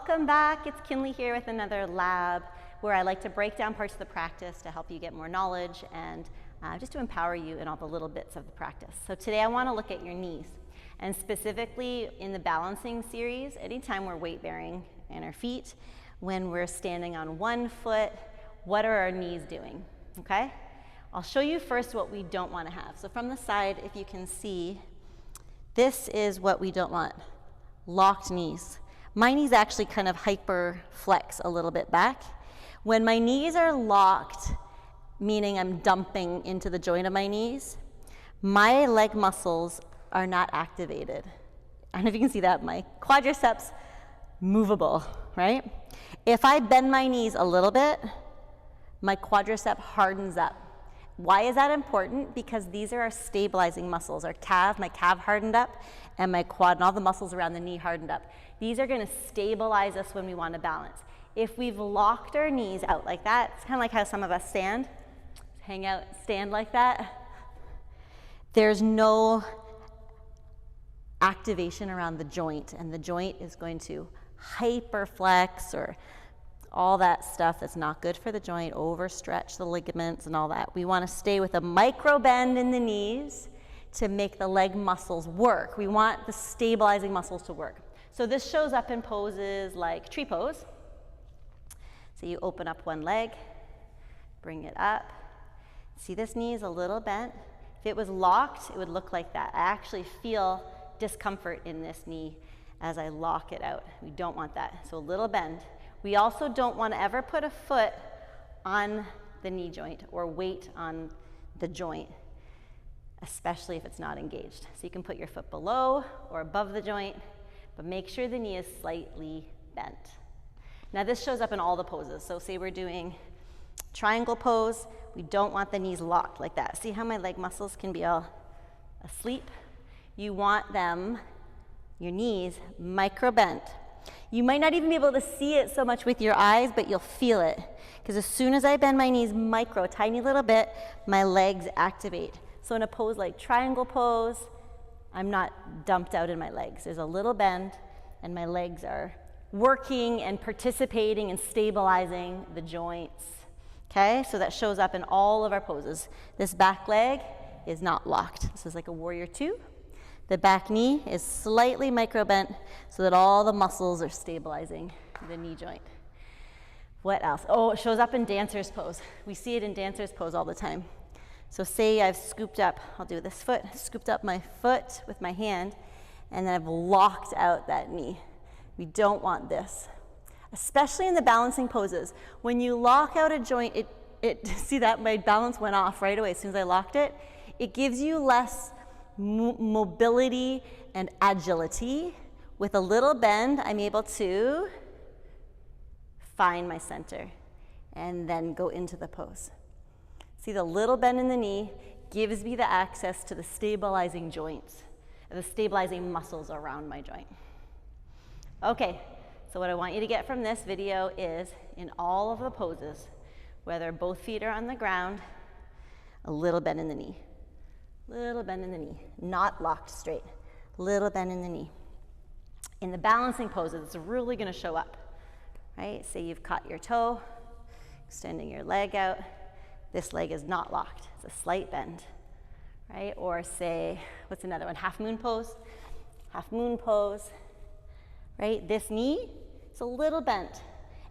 Welcome back. It's Kinndli here with another lab where I like to break down parts of the practice to help you get more knowledge and just to empower you in all the little bits of the practice. So today I want to look at your knees, and specifically in the balancing series, anytime we're weight bearing in our feet, when we're standing on one foot, what are our knees doing? Okay? I'll show you first what we don't want to have. So from the side, if you can see, this is what we don't want. Locked knees. My knees actually kind of hyper flex a little bit back. When my knees are locked, meaning I'm dumping into the joint of my knees, my leg muscles are not activated. I don't know if you can see that, my quadriceps movable, right? If I bend my knees a little bit, my quadricep hardens up. Why is that important? Because these are our stabilizing muscles. Our calf, my calf hardened up, and my quad and all the muscles around the knee hardened up. These are going to stabilize us when we want to balance. If we've locked our knees out like that, it's kind of like how some of us stand. Hang out, stand like that. There's no activation around the joint, and the joint is going to hyperflex or all that stuff that's not good for the joint, overstretch the ligaments and all that. We want to stay with a micro bend in the knees to make the leg muscles work. We want the stabilizing muscles to work. So this shows up in poses like tree pose. So you open up one leg, bring it up. See, this knee is a little bent. If it was locked, it would look like that. I actually feel discomfort in this knee as I lock it out. We don't want that. So a little bend. We also don't want to ever put a foot on the knee joint or weight on the joint, especially if it's not engaged. So you can put your foot below or above the joint, but make sure the knee is slightly bent. Now this shows up in all the poses. So say we're doing triangle pose, we don't want the knees locked like that. See how my leg muscles can be all asleep? You want them, your knees, micro bent. You might not even be able to see it so much with your eyes, but you'll feel it. Because as soon as I bend my knees micro, tiny little bit, my legs activate. So in a pose like triangle pose, I'm not dumped out in my legs. There's a little bend, and my legs are working and participating and stabilizing the joints. Okay, so that shows up in all of our poses. This back leg is not locked. This is like a warrior two. The back knee is slightly micro bent so that all the muscles are stabilizing the knee joint. What else? Oh, it shows up in dancer's pose. We see it in dancer's pose all the time. So say I've scooped up, I'll do this foot, scooped up my foot with my hand, and then I've locked out that knee. We don't want this, especially in the balancing poses. When you lock out a joint, see that my balance went off right away as soon as I locked it. It gives you less mobility and agility. With a little bend, I'm able to find my center and then go into the pose. See, the little bend in the knee gives me the access to the stabilizing joints, the stabilizing muscles around my joint. Okay, so what I want you to get from this video is in all of the poses, whether both feet are on the ground, a little bend in the knee. Little bend in the knee, not locked straight. Little bend in the knee. In the balancing poses, it's really going to show up, right? Say you've caught your toe, extending your leg out. This leg is not locked. It's a slight bend, right? Or say, what's another one? Half moon pose. Half moon pose, right? This knee is a little bent.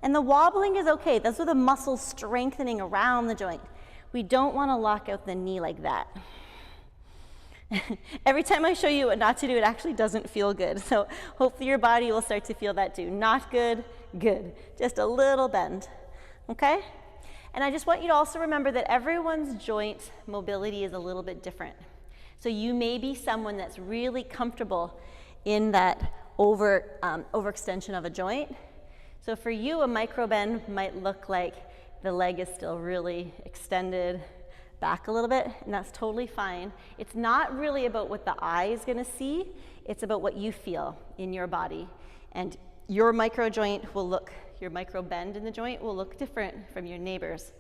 And the wobbling is okay. Those are the muscles strengthening around the joint. We don't want to lock out the knee like that. Every time I show you what not to do, it actually doesn't feel good. So hopefully your body will start to feel that too. Not good, good. Just a little bend, okay? And I just want you to also remember that everyone's joint mobility is a little bit different. So you may be someone that's really comfortable in that overextension of a joint. So for you, a micro bend might look like the leg is still really extended back a little bit, and that's totally fine. It's not really about what the eye is going to see. It's about what you feel in your body. And your micro joint will look, your micro bend in the joint will look different from your neighbor's.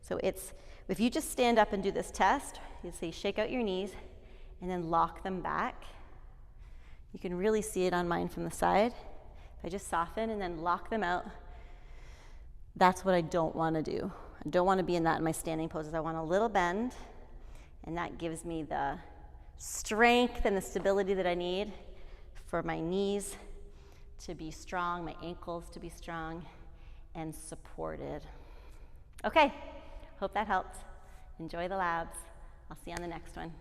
So it's, if you just stand up and do this test, you say shake out your knees and then lock them back. You can really see it on mine from the side. If I just soften and then lock them out, that's what I don't want to do. I don't want to be in my standing poses. I want a little bend, and that gives me the strength and the stability that I need for my knees to be strong, my ankles to be strong and supported. Okay, hope that helped. Enjoy the labs. I'll see you on the next one.